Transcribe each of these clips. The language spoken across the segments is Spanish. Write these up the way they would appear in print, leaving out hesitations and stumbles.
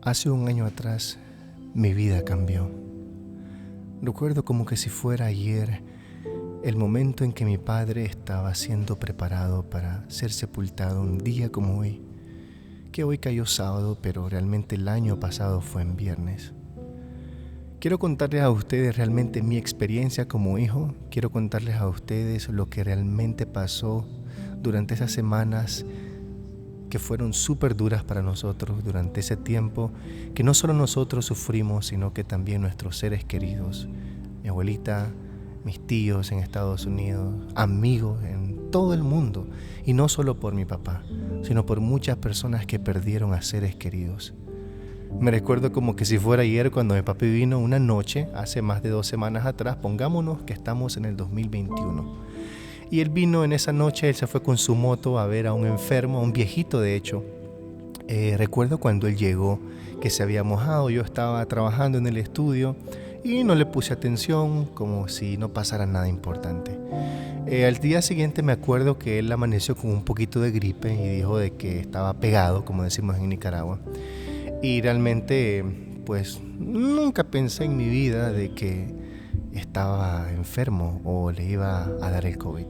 Hace un año atrás, mi vida cambió. Recuerdo como que si fuera ayer el momento en que mi padre estaba siendo preparado para ser sepultado un día como hoy, que hoy cayó sábado, pero realmente el año pasado fue en viernes. Quiero contarles a ustedes realmente mi experiencia como hijo. Quiero contarles a ustedes lo que realmente pasó durante esas semanas que fueron súper duras para nosotros durante ese tiempo, que no solo nosotros sufrimos, sino que también nuestros seres queridos, mi abuelita, mis tíos en Estados Unidos, amigos en todo el mundo, y no solo por mi papá, sino por muchas personas que perdieron a seres queridos. Me recuerdo como que si fuera ayer cuando mi papi vino una noche, hace más de 2 semanas atrás, pongámonos que estamos en el 2021. Y él vino en esa noche, él se fue con su moto a ver a un enfermo, a un viejito de hecho. Recuerdo cuando él llegó que se había mojado, yo estaba trabajando en el estudio y no le puse atención, como si no pasara nada importante. Al día siguiente me acuerdo que él amaneció con un poquito de gripe y dijo de que estaba pegado, como decimos en Nicaragua. Y realmente, pues, nunca pensé en mi vida de que estaba enfermo o le iba a dar el COVID.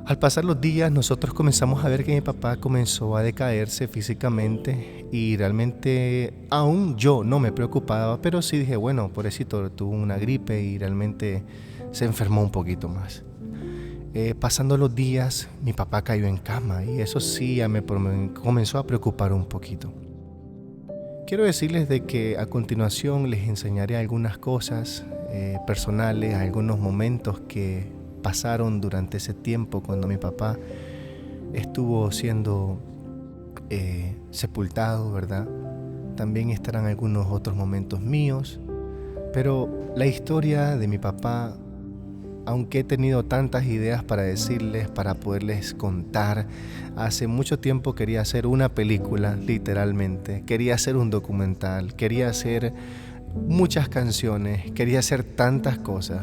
Al pasar los días, nosotros comenzamos a ver que mi papá comenzó a decaerse físicamente y realmente aún yo no me preocupaba, pero sí dije, bueno, pobrecito, tuvo una gripe y realmente se enfermó un poquito más. Pasando los días, mi papá cayó en cama y eso sí ya me comenzó a preocupar un poquito. Quiero decirles de que a continuación les enseñaré algunas cosas personales, algunos momentos que pasaron durante ese tiempo cuando mi papá estuvo siendo sepultado, ¿verdad? También estarán algunos otros momentos míos, pero la historia de mi papá, aunque he tenido tantas ideas para decirles, para poderles contar, hace mucho tiempo quería hacer una película, literalmente, quería hacer un documental, quería hacer muchas canciones, quería hacer tantas cosas,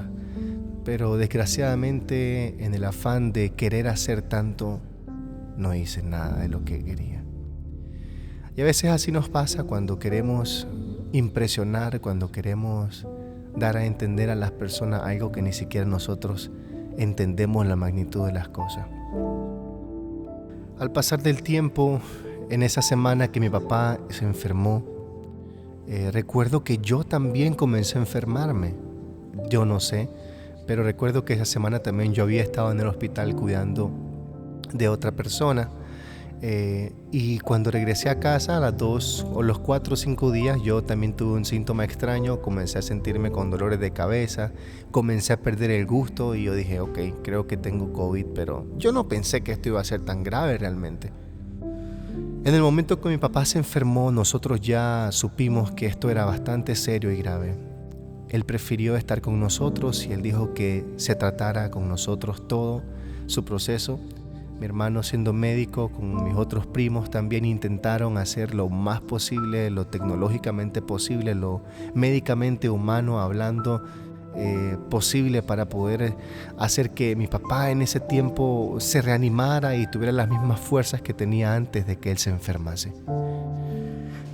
pero desgraciadamente en el afán de querer hacer tanto, no hice nada de lo que quería. Y a veces así nos pasa cuando queremos impresionar, cuando queremos dar a entender a las personas algo que ni siquiera nosotros entendemos la magnitud de las cosas. Al pasar del tiempo, en esa semana que mi papá se enfermó, recuerdo que yo también comencé a enfermarme. Yo no sé, pero recuerdo que esa semana también yo había estado en el hospital cuidando de otra persona. Y cuando regresé a casa a las 2 o los 4 o 5 días, yo también tuve un síntoma extraño, comencé a sentirme con dolores de cabeza, comencé a perder el gusto y yo dije, ok, creo que tengo COVID, pero yo no pensé que esto iba a ser tan grave realmente. En el momento que mi papá se enfermó, nosotros ya supimos que esto era bastante serio y grave. Él prefirió estar con nosotros y él dijo que se tratara con nosotros todo su proceso. Mi hermano, siendo médico, con mis otros primos también intentaron hacer lo más posible, lo tecnológicamente posible, lo médicamente humano hablando posible para poder hacer que mi papá en ese tiempo se reanimara y tuviera las mismas fuerzas que tenía antes de que él se enfermase.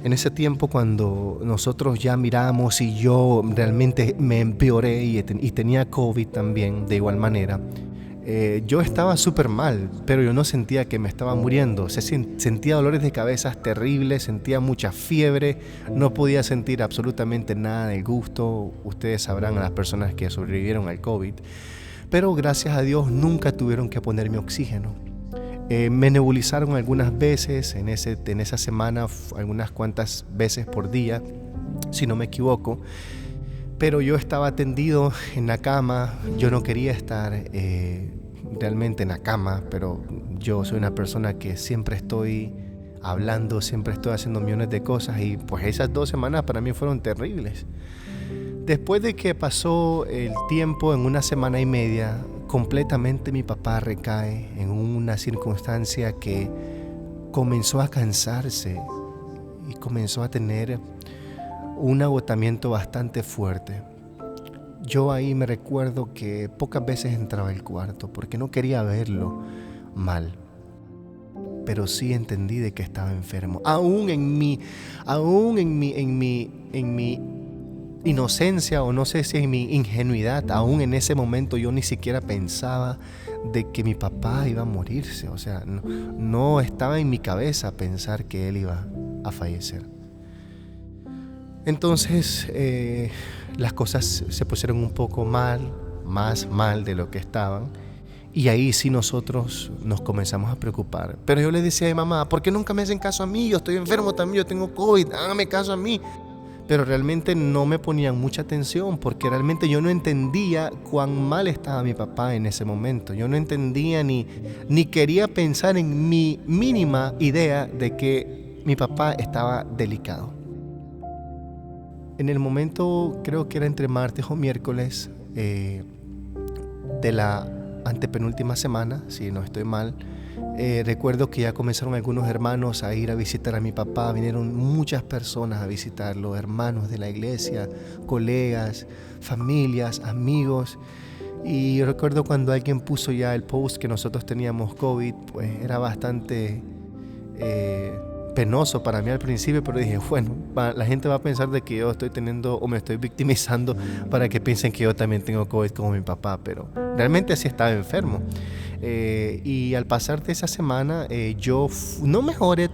En ese tiempo cuando nosotros ya miramos y yo realmente me empeoré y tenía COVID también de igual manera, yo estaba súper mal, pero yo no sentía que me estaba muriendo. Sentía dolores de cabeza terribles, sentía mucha fiebre, no podía sentir absolutamente nada de gusto. Ustedes sabrán a las personas que sobrevivieron al COVID, pero gracias a Dios nunca tuvieron que ponerme oxígeno. Me nebulizaron algunas veces en esa semana, algunas cuantas veces por día, si no me equivoco. Pero yo estaba tendido en la cama, yo no quería estar realmente en la cama, pero yo soy una persona que siempre estoy hablando, siempre estoy haciendo millones de cosas y pues esas 2 semanas para mí fueron terribles. Después de que pasó el tiempo, en 1 semana y media, completamente mi papá recae en una circunstancia que comenzó a cansarse y comenzó a tener un agotamiento bastante fuerte. Yo ahí me recuerdo que pocas veces entraba al cuarto porque no quería verlo mal. pero sí entendí de que estaba enfermo. Aún en mi inocencia, o no sé si en mi ingenuidad, aún en ese momento yo ni siquiera pensaba de que mi papá iba a morirse. O sea, no estaba en mi cabeza pensar que él iba a fallecer. Entonces las cosas se pusieron un poco más mal de lo que estaban, y ahí sí nosotros nos comenzamos a preocupar. Pero yo le decía a mi mamá: ¿por qué nunca me hacen caso a mí? Yo estoy enfermo también, yo tengo COVID, hágame caso a mí. Pero realmente no me ponían mucha atención, porque realmente yo no entendía cuán mal estaba mi papá en ese momento. Yo no entendía ni quería pensar en mi mínima idea de que mi papá estaba delicado. En el momento, creo que era entre martes o miércoles de la antepenúltima semana, si no estoy mal, recuerdo que ya comenzaron algunos hermanos a ir a visitar a mi papá. Vinieron muchas personas a visitarlo, hermanos de la iglesia, colegas, familias, amigos. Y yo recuerdo cuando alguien puso ya el post que nosotros teníamos COVID, pues era bastante penoso para mí al principio, pero dije, bueno, la gente va a pensar de que yo estoy teniendo o me estoy victimizando para que piensen que yo también tengo COVID como mi papá, pero realmente sí estaba enfermo. Y al pasar de esa semana yo no mejoré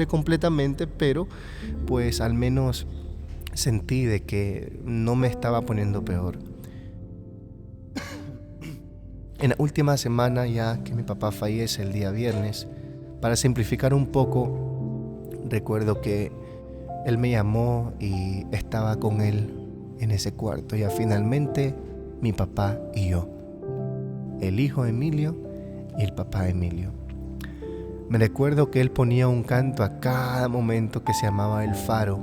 completamente, pero pues al menos sentí de que no me estaba poniendo peor. En la última semana, ya que mi papá fallece el día viernes, para simplificar un poco, recuerdo que él me llamó y estaba con él en ese cuarto. Ya finalmente mi papá y yo, el hijo Emilio y el papá Emilio. Me recuerdo que él ponía un canto a cada momento que se llamaba El Faro.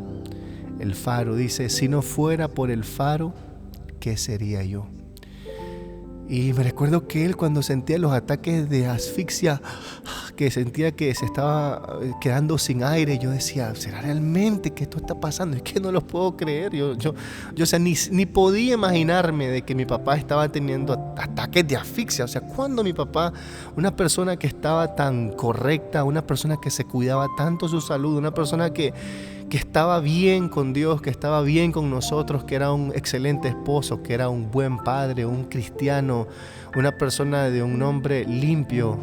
El Faro dice: si no fuera por el faro, ¿qué sería yo? Y me recuerdo que él, cuando sentía los ataques de asfixia, que sentía que se estaba quedando sin aire, yo decía: ¿será realmente que esto está pasando? Es que no lo puedo creer. Yo o sea, ni podía imaginarme de que mi papá estaba teniendo ataques de asfixia. O sea, cuando mi papá, una persona que estaba tan correcta, una persona que se cuidaba tanto su salud, una persona que estaba bien con Dios, que estaba bien con nosotros, que era un excelente esposo, que era un buen padre, un cristiano, una persona de un nombre limpio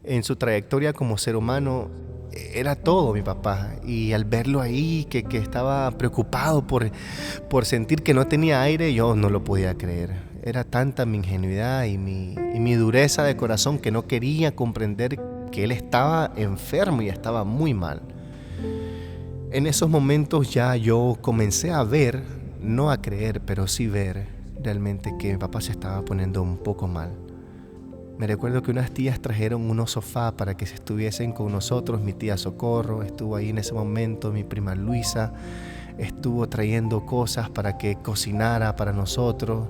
en su trayectoria como ser humano, era todo mi papá. Y al verlo ahí, que estaba preocupado por sentir que no tenía aire, yo no lo podía creer. Era tanta mi ingenuidad y mi dureza de corazón que no quería comprender que él estaba enfermo y estaba muy mal. En esos momentos ya yo comencé a ver, no a creer, pero sí ver realmente que mi papá se estaba poniendo un poco mal. Me recuerdo que unas tías trajeron unos sofás para que se estuviesen con nosotros. Mi tía Socorro estuvo ahí en ese momento, mi prima Luisa estuvo trayendo cosas para que cocinara para nosotros.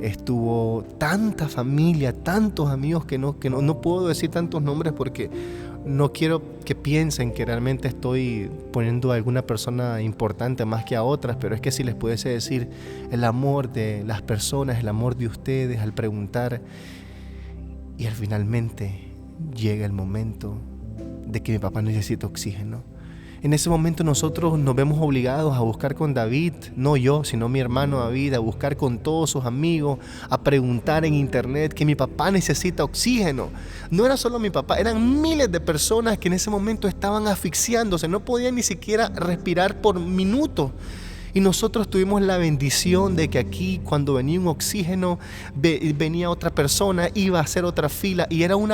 Estuvo tanta familia, tantos amigos que no puedo decir tantos nombres porque no quiero que piensen que realmente estoy poniendo a alguna persona importante más que a otras, pero es que si les pudiese decir el amor de las personas, el amor de ustedes al preguntar, y al finalmente llega el momento de que mi papá necesita oxígeno. En ese momento nosotros nos vemos obligados a buscar con David, no yo, sino mi hermano David, a buscar con todos sus amigos, a preguntar en internet que mi papá necesita oxígeno. No era solo mi papá, eran miles de personas que en ese momento estaban asfixiándose, no podían ni siquiera respirar por minutos. Y nosotros tuvimos la bendición de que aquí, cuando venía un oxígeno, venía otra persona, iba a hacer otra fila, y era un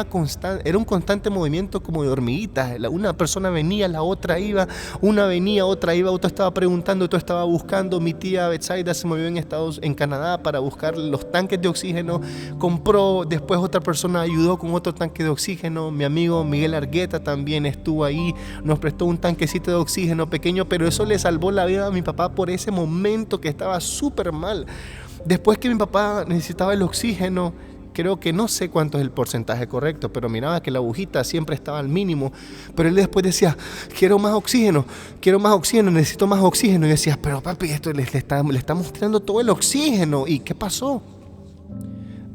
constante movimiento como de hormiguitas. Una persona venía, la otra iba, una venía, otra iba, otra estaba preguntando, otra estaba buscando. Mi tía Betsaida se movió en Canadá para buscar los tanques de oxígeno, compró, después otra persona ayudó con otro tanque de oxígeno. Mi amigo Miguel Argueta también estuvo ahí, nos prestó un tanquecito de oxígeno pequeño, pero eso le salvó la vida a mi papá por ese momento que estaba súper mal. Después que mi papá necesitaba el oxígeno, creo que no sé cuánto es el porcentaje correcto, pero miraba que la agujita siempre estaba al mínimo, pero él después decía: quiero más oxígeno, necesito más oxígeno. Y decía: pero papi, esto le estamos tirando todo el oxígeno. ¿Y qué pasó?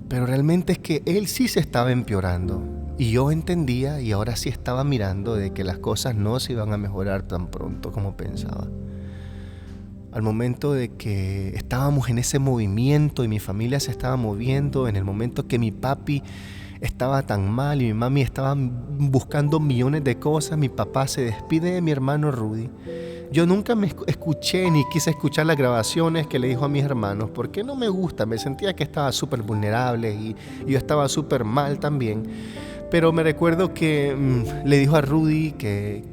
Pero realmente es que él sí se estaba empeorando. Y yo entendía y ahora sí estaba mirando de que las cosas no se iban a mejorar tan pronto como pensaba. Al momento de que estábamos en ese movimiento y mi familia se estaba moviendo, en el momento que mi papi estaba tan mal y mi mami estaban buscando millones de cosas, mi papá se despide de mi hermano Rudy. Yo nunca me escuché ni quise escuchar las grabaciones que le dijo a mis hermanos porque no me gusta, me sentía que estaba súper vulnerable y yo estaba súper mal también. Pero me recuerdo que le dijo a Rudy que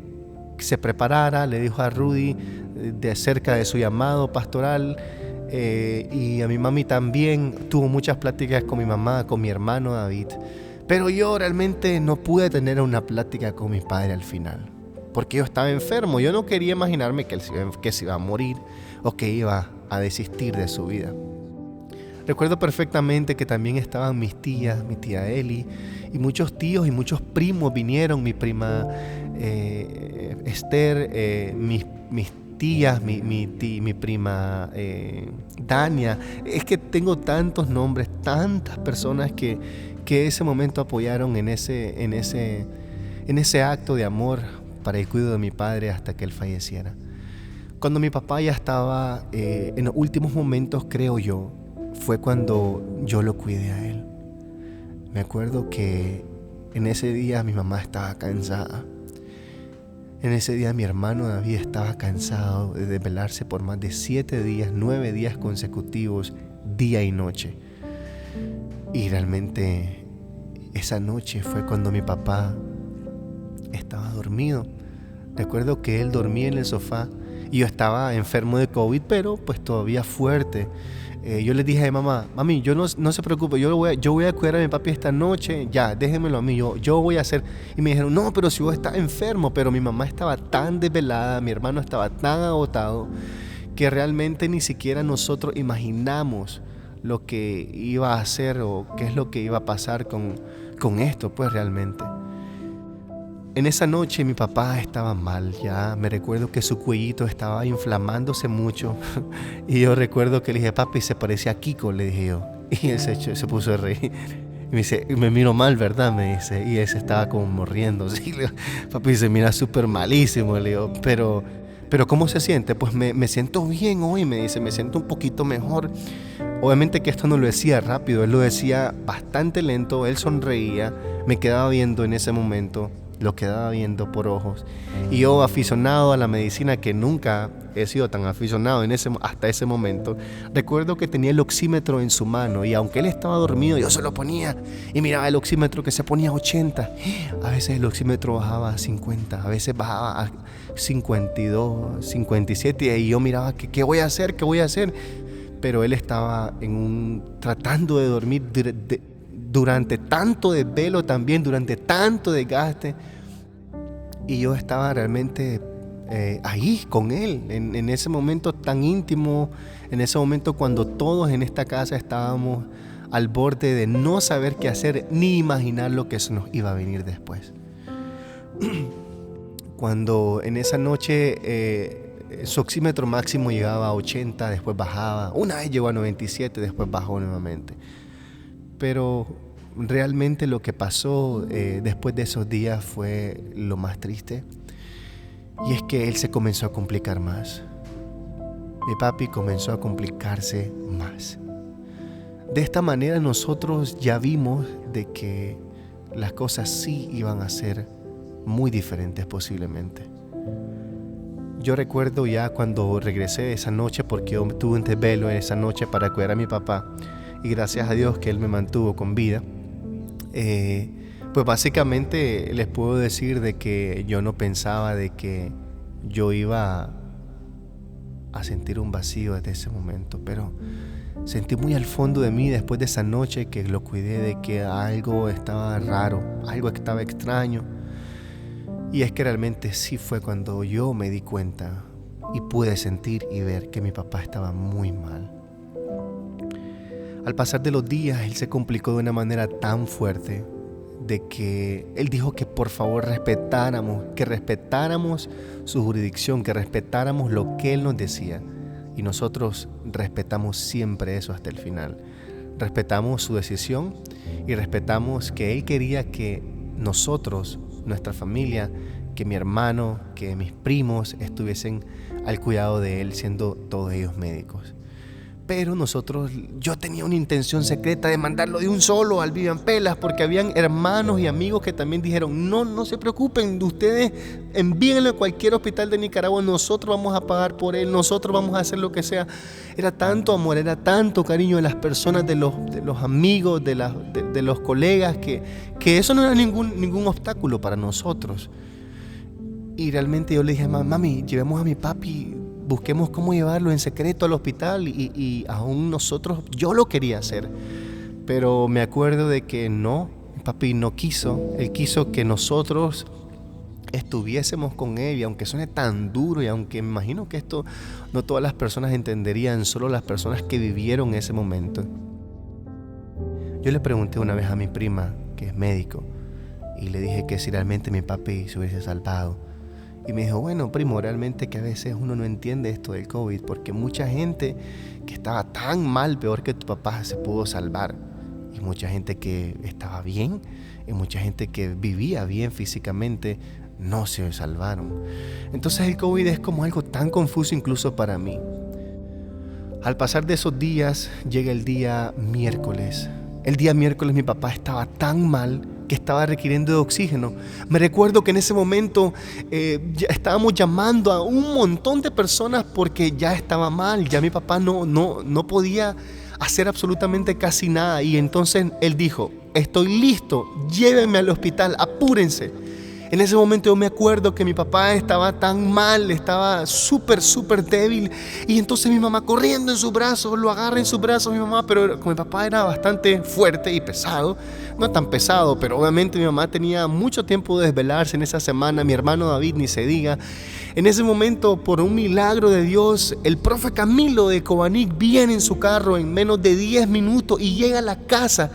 se preparara, le dijo a Rudy de acerca de su llamado pastoral, y a mi mami también. Tuvo muchas pláticas con mi mamá, con mi hermano David, pero yo realmente no pude tener una plática con mi padre al final, porque yo estaba enfermo. Yo no quería imaginarme que se iba a morir o que iba a desistir de su vida. Recuerdo perfectamente que también estaban mis tías, mi tía Eli, y muchos tíos y muchos primos vinieron, mi prima Esther, mis tías, mi prima Dania. Es que tengo tantos nombres, tantas personas que ese momento apoyaron en ese acto de amor para el cuidado de mi padre hasta que él falleciera. Cuando mi papá ya estaba en los últimos momentos, creo yo, fue cuando yo lo cuidé a él. Me acuerdo que en ese día mi mamá estaba cansada. En ese día mi hermano David estaba cansado de desvelarse por más de 7 días, 9 días consecutivos, día y noche. Y realmente esa noche fue cuando mi papá estaba dormido. Recuerdo que él dormía en el sofá y yo estaba enfermo de COVID, pero pues todavía fuerte. Yo le dije a mi mamá, mami, no se preocupe, yo voy a cuidar a mi papi esta noche, ya, déjenmelo a mí, yo voy a hacer. Y me dijeron, no, pero si vos estás enfermo. Pero mi mamá estaba tan desvelada, mi hermano estaba tan agotado, que realmente ni siquiera nosotros imaginamos lo que iba a hacer o qué es lo que iba a pasar con esto, pues realmente. En esa noche mi papá estaba mal, ya me recuerdo que su cuellito estaba inflamándose mucho y yo recuerdo que le dije, papi, se parece a Kiko, le dije yo, y él se puso a reír y me dice, me miro mal, ¿verdad? Me dice, y él se estaba como morriendo, ¿sí? Le digo, papi, se mira súper malísimo, le digo, pero ¿cómo se siente? Pues me siento bien hoy, me dice, me siento un poquito mejor. Obviamente que esto no lo decía rápido, él lo decía bastante lento, él sonreía, me quedaba viendo en ese momento, lo quedaba viendo por ojos. Y yo, aficionado a la medicina, que nunca he sido tan aficionado hasta ese momento, recuerdo que tenía el oxímetro en su mano y aunque él estaba dormido, yo se lo ponía y miraba el oxímetro que se ponía a 80. A veces el oxímetro bajaba a 50, a veces bajaba a 52, 57 y yo miraba, ¿qué voy a hacer? ¿Qué voy a hacer? Pero él estaba tratando de dormir durante tanto desvelo también, durante tanto desgaste. Y yo estaba realmente ahí con él, en ese momento tan íntimo, en ese momento cuando todos en esta casa estábamos al borde de no saber qué hacer, ni imaginar lo que eso nos iba a venir después. Cuando en esa noche su oxímetro máximo llegaba a 80, después bajaba, una vez llegó a 97, después bajó nuevamente. Pero realmente lo que pasó después de esos días fue lo más triste, y es que él se comenzó a complicar más. Mi papi comenzó a complicarse más. De esta manera nosotros ya vimos de que las cosas sí iban a ser muy diferentes posiblemente. Yo recuerdo ya cuando regresé esa noche, porque yo tuve un desvelo en esa noche para cuidar a mi papá, y gracias a Dios que él me mantuvo con vida. Pues básicamente les puedo decir de que yo no pensaba de que yo iba a sentir un vacío desde ese momento, pero sentí muy al fondo de mí después de esa noche que lo cuidé de que algo estaba raro, algo estaba extraño. Y es que realmente sí fue cuando yo me di cuenta y pude sentir y ver que mi papá estaba muy mal. Al pasar de los días, él se complicó de una manera tan fuerte de que él dijo que por favor respetáramos su jurisdicción, que respetáramos lo que él nos decía. Y nosotros respetamos siempre eso hasta el final. Respetamos su decisión y respetamos que él quería que nosotros, nuestra familia, que mi hermano, que mis primos estuviesen al cuidado de él, siendo todos ellos médicos. Pero yo tenía una intención secreta de mandarlo de un solo al Vivian Pelas, porque habían hermanos y amigos que también dijeron, no se preocupen, ustedes envíenlo a cualquier hospital de Nicaragua, nosotros vamos a pagar por él, nosotros vamos a hacer lo que sea. Era tanto amor, era tanto cariño de las personas, de los amigos, de los colegas, que eso no era ningún obstáculo para nosotros. Y realmente yo le dije, mami, llevemos a mi papi, busquemos cómo llevarlo en secreto al hospital, y aún yo lo quería hacer, pero me acuerdo de que no, papi no quiso. Él quiso que nosotros estuviésemos con él, y aunque suene tan duro, y aunque me imagino que esto no todas las personas entenderían, solo las personas que vivieron ese momento. Yo le pregunté una vez a mi prima, que es médico, y le dije que si realmente mi papi se hubiese salvado. Y me dijo, bueno, primo, realmente que a veces uno no entiende esto del COVID, porque mucha gente que estaba tan mal, peor que tu papá, se pudo salvar. Y mucha gente que estaba bien, y mucha gente que vivía bien físicamente, no se salvaron. Entonces el COVID es como algo tan confuso incluso para mí. Al pasar de esos días, llega el día miércoles. El día miércoles mi papá estaba tan mal que estaba requiriendo de oxígeno. Me recuerdo que en ese momento ya estábamos llamando a un montón de personas porque ya estaba mal. Ya mi papá no podía hacer absolutamente casi nada. Y entonces él dijo, estoy listo, llévenme al hospital, apúrense. En ese momento yo me acuerdo que mi papá estaba tan mal, estaba súper débil, y entonces mi mamá corriendo en sus brazos, lo agarra en sus brazos mi mamá, pero como mi papá era bastante fuerte y pesado, no tan pesado, pero obviamente mi mamá tenía mucho tiempo de desvelarse en esa semana, mi hermano David ni se diga. En ese momento, por un milagro de Dios, el profe Camilo de Cobanic viene en su carro en menos de 10 minutos y llega a la casa.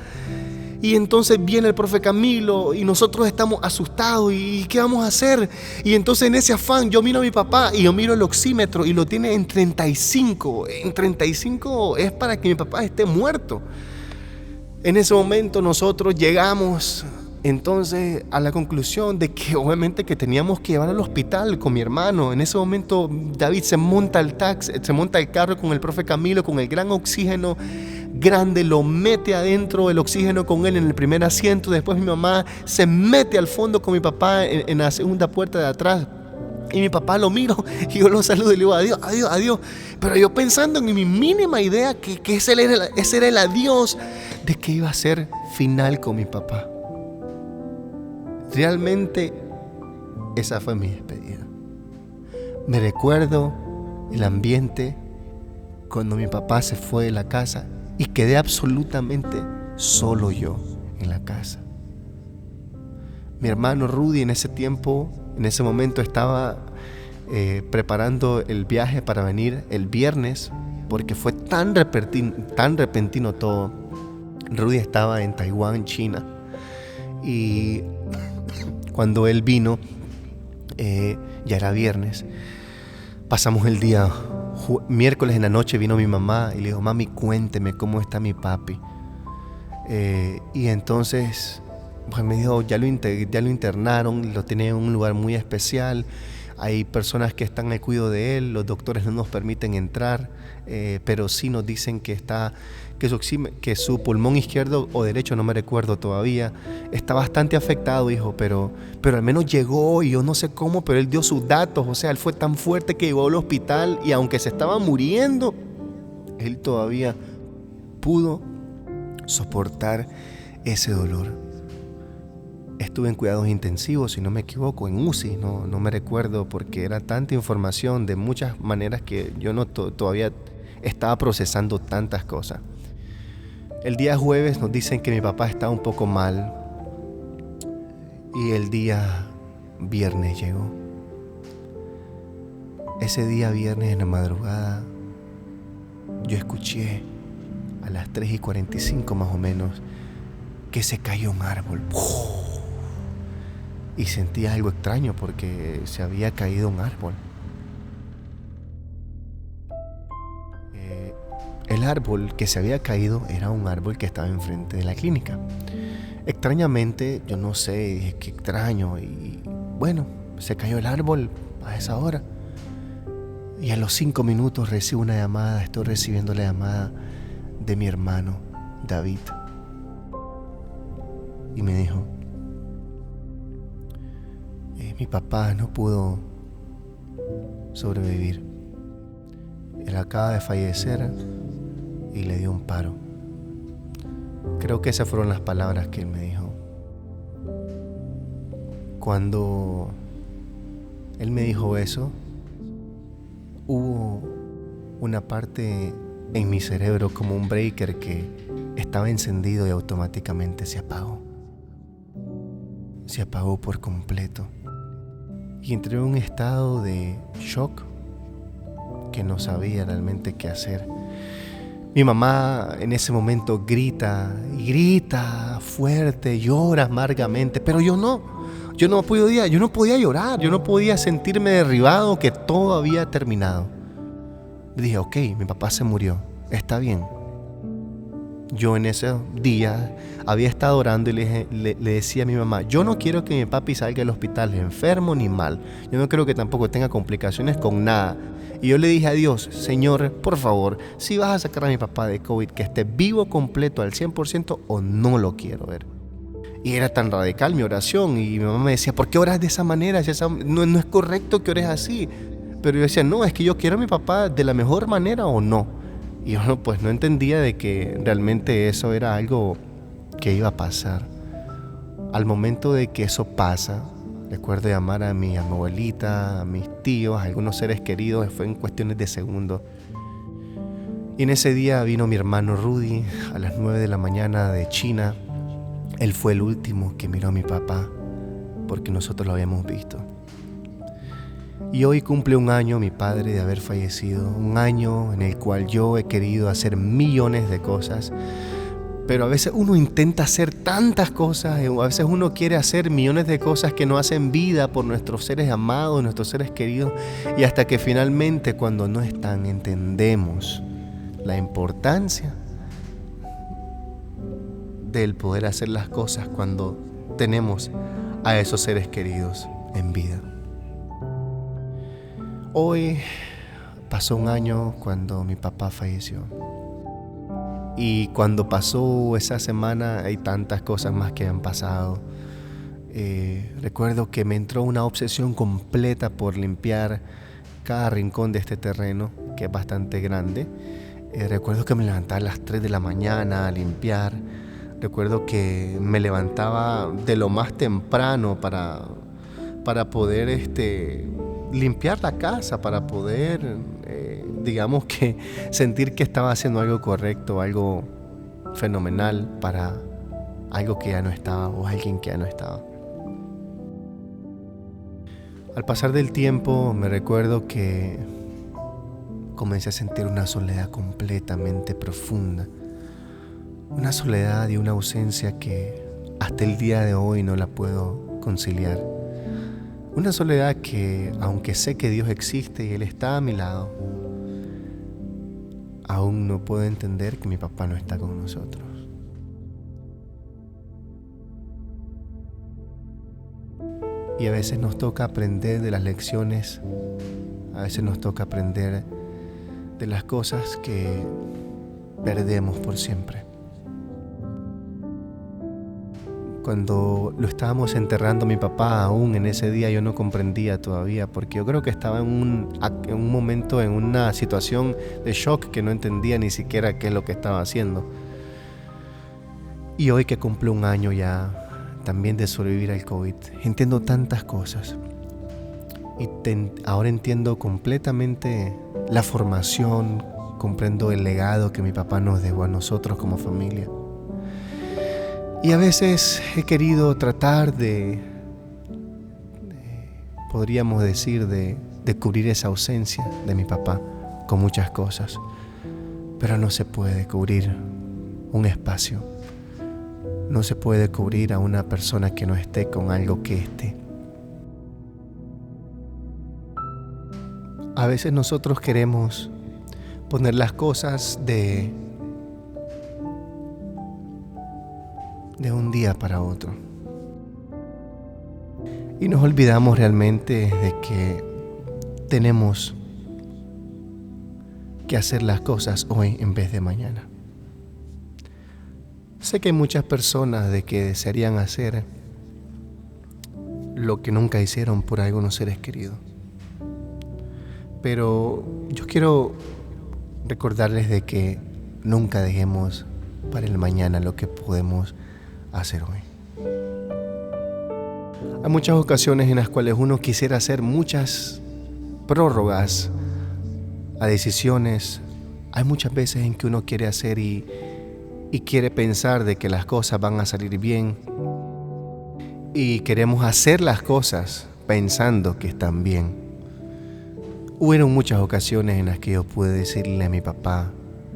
Y entonces viene el profe Camilo y nosotros estamos asustados. ¿Y qué vamos a hacer? Y entonces en ese afán yo miro a mi papá y yo miro el oxímetro y lo tiene en 35. En 35 es para que mi papá esté muerto. En ese momento nosotros llegamos entonces a la conclusión de que obviamente que teníamos que llevar al hospital con mi hermano. En ese momento David se monta al carro con el profe Camilo, con el gran oxígeno grande, lo mete adentro el oxígeno con él en el primer asiento. Después mi mamá se mete al fondo con mi papá en la segunda puerta de atrás. Y mi papá lo miro y yo lo saludo y le digo adiós. Pero yo pensando en mi mínima idea que ese era el adiós de que iba a ser final con mi papá. Realmente esa fue mi despedida. Me recuerdo el ambiente cuando mi papá se fue de la casa y quedé absolutamente solo yo en la casa. Mi hermano Rudy en ese momento estaba preparando el viaje para venir el viernes, porque fue tan repentino todo. Rudy estaba en Taiwán, China, y cuando él vino, ya era viernes. Pasamos el día miércoles en la noche, vino mi mamá y le dijo, mami, cuénteme cómo está mi papi. Y entonces pues me dijo, ya lo internaron, lo tienen en un lugar muy especial. Hay personas que están al cuidado de él, los doctores no nos permiten entrar, pero sí nos dicen que su pulmón izquierdo o derecho, no me recuerdo todavía, está bastante afectado, hijo, pero al menos llegó, y yo no sé cómo, pero él dio sus datos. O sea, él fue tan fuerte que llegó al hospital, y aunque se estaba muriendo, él todavía pudo soportar ese dolor. Estuve en cuidados intensivos, si no me equivoco, en UCI, no me recuerdo, porque era tanta información de muchas maneras que yo todavía estaba procesando tantas cosas. El día jueves nos dicen que mi papá está un poco mal, y el día viernes llegó. Ese día viernes en la madrugada yo escuché a las 3:45 más o menos que se cayó un árbol. Y sentí algo extraño porque se había caído un árbol. El árbol que se había caído era un árbol que estaba enfrente de la clínica. Extrañamente, yo no sé, dije qué extraño. Y bueno, se cayó el árbol a esa hora. Y a los 5 minutos recibo una llamada, estoy recibiendo la llamada de mi hermano David. Y me dijo, mi papá no pudo sobrevivir. Él acaba de fallecer y le dio un paro. Creo que esas fueron las palabras que él me dijo. Cuando él me dijo eso, hubo una parte en mi cerebro como un breaker que estaba encendido y automáticamente se apagó. Se apagó por completo. Y entré en un estado de shock que no sabía realmente qué hacer. Mi mamá en ese momento grita y grita fuerte, llora amargamente, pero yo no podía llorar, yo no podía sentirme derribado, que todo había terminado. Dije, ok, mi papá se murió, está bien. Yo en ese día había estado orando y le decía a mi mamá, yo no quiero que mi papi salga del hospital enfermo ni mal, yo no quiero que tampoco tenga complicaciones con nada. Y yo le dije a Dios, Señor, por favor, si vas a sacar a mi papá de COVID, que esté vivo completo al 100% o no lo quiero ver. Y era tan radical mi oración y mi mamá me decía, ¿por qué oras de esa manera? No es correcto que ores así. Pero yo decía, no, es que yo quiero a mi papá de la mejor manera o no. Y yo pues no entendía de que realmente eso era algo que iba a pasar. Al momento de que eso pasa, recuerdo llamar a mi abuelita, a mis tíos, a algunos seres queridos, fue en cuestiones de segundos. Y en ese día vino mi hermano Rudy a las 9 de la mañana de China. Él fue el último que miró a mi papá, porque nosotros lo habíamos visto. Y hoy cumple un año mi padre de haber fallecido, un año en el cual yo he querido hacer millones de cosas, pero a veces uno intenta hacer tantas cosas, a veces uno quiere hacer millones de cosas que no hacen vida por nuestros seres amados, nuestros seres queridos, y hasta que finalmente cuando no están entendemos la importancia del poder hacer las cosas cuando tenemos a esos seres queridos en vida. Hoy pasó un año cuando mi papá falleció. Y cuando pasó esa semana hay tantas cosas más que han pasado. Recuerdo que me entró una obsesión completa por limpiar cada rincón de este terreno, que es bastante grande. Recuerdo que me levantaba a las 3 de la mañana a limpiar. Recuerdo que me levantaba de lo más temprano para poder limpiar la casa, para poder, digamos que sentir que estaba haciendo algo correcto, algo fenomenal para algo que ya no estaba o alguien que ya no estaba. Al pasar del tiempo me recuerdo que comencé a sentir una soledad completamente profunda, una soledad y una ausencia que hasta el día de hoy no la puedo conciliar. Una soledad que, aunque sé que Dios existe y Él está a mi lado, aún no puedo entender que mi papá no está con nosotros. Y a veces nos toca aprender de las lecciones, a veces nos toca aprender de las cosas que perdemos por siempre. Cuando lo estábamos enterrando a mi papá, aún en ese día yo no comprendía todavía, porque yo creo que estaba en un momento, en una situación de shock que no entendía ni siquiera qué es lo que estaba haciendo. Y hoy que cumplo un año ya también de sobrevivir al COVID, entiendo tantas cosas. Y ahora entiendo completamente la formación, comprendo el legado que mi papá nos dejó a nosotros como familia. Y a veces he querido tratar podríamos decir, de cubrir esa ausencia de mi papá con muchas cosas. Pero no se puede cubrir un espacio. No se puede cubrir a una persona que no esté con algo que esté. A veces nosotros queremos poner las cosas de un día para otro. Y nos olvidamos realmente de que tenemos que hacer las cosas hoy en vez de mañana. Sé que hay muchas personas de que desearían hacer lo que nunca hicieron por algunos seres queridos. Pero yo quiero recordarles de que nunca dejemos para el mañana lo que podemos hacer hoy. Hay muchas ocasiones en las cuales uno quisiera hacer muchas prórrogas a decisiones. Hay muchas veces en que uno quiere hacer y quiere pensar de que las cosas van a salir bien y queremos hacer las cosas pensando que están bien. Hubieron muchas ocasiones en las que yo pude decirle a mi papá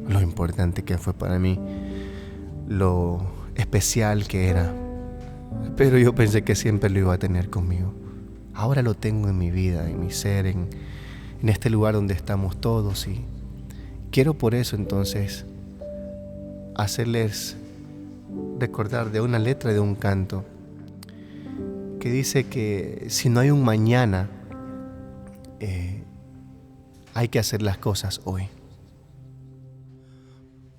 lo importante que fue para mí, lo especial que era, pero yo pensé que siempre lo iba a tener conmigo. Ahora lo tengo en mi vida, en mi ser, en este lugar donde estamos todos, y quiero por eso entonces hacerles recordar de una letra de un canto que dice que si no hay un mañana, hay que hacer las cosas hoy.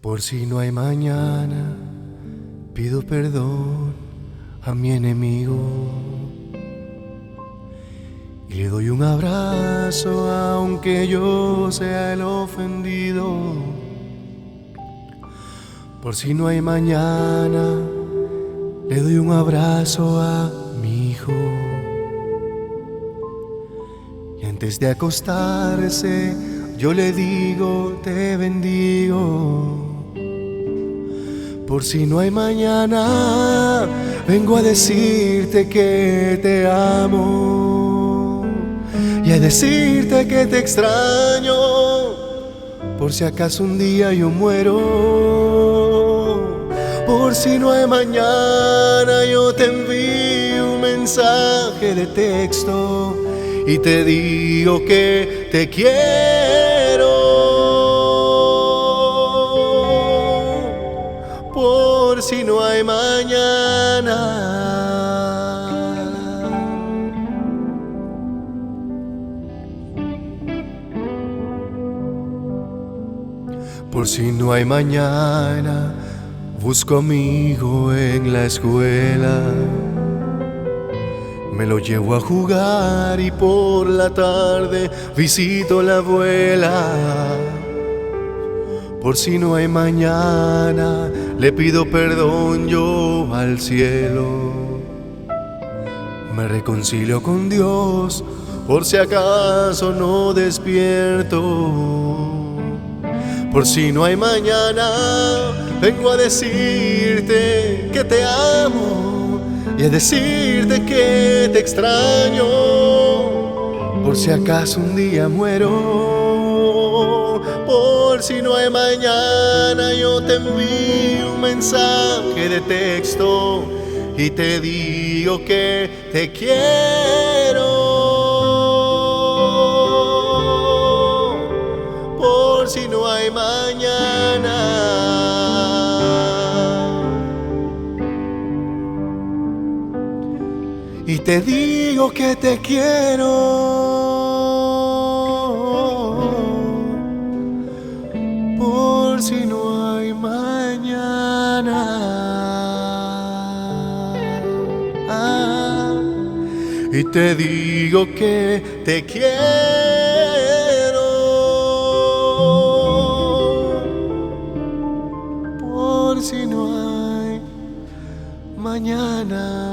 Por si no hay mañana, pido perdón a mi enemigo y le doy un abrazo aunque yo sea el ofendido. Por si no hay mañana, le doy un abrazo a mi hijo. Y antes de acostarse, yo le digo, te bendigo. Por si no hay mañana, vengo a decirte que te amo y a decirte que te extraño. Por si acaso un día yo muero, por si no hay mañana, yo te envío un mensaje de texto y te digo que te quiero. Por si no hay mañana. Por si no hay mañana, busco a mi hijo en la escuela. Me lo llevo a jugar y por la tarde visito a la abuela. Por si no hay mañana, le pido perdón yo al cielo. Me reconcilio con Dios por si acaso no despierto. Por si no hay mañana, vengo a decirte que te amo y a decirte que te extraño. Por si acaso un día muero, por si no hay mañana, yo te envío un mensaje de texto y te digo que te quiero. Por si no hay mañana. Y te digo que te quiero. Por si no hay mañana. Y te digo que te quiero. Por si no hay mañana.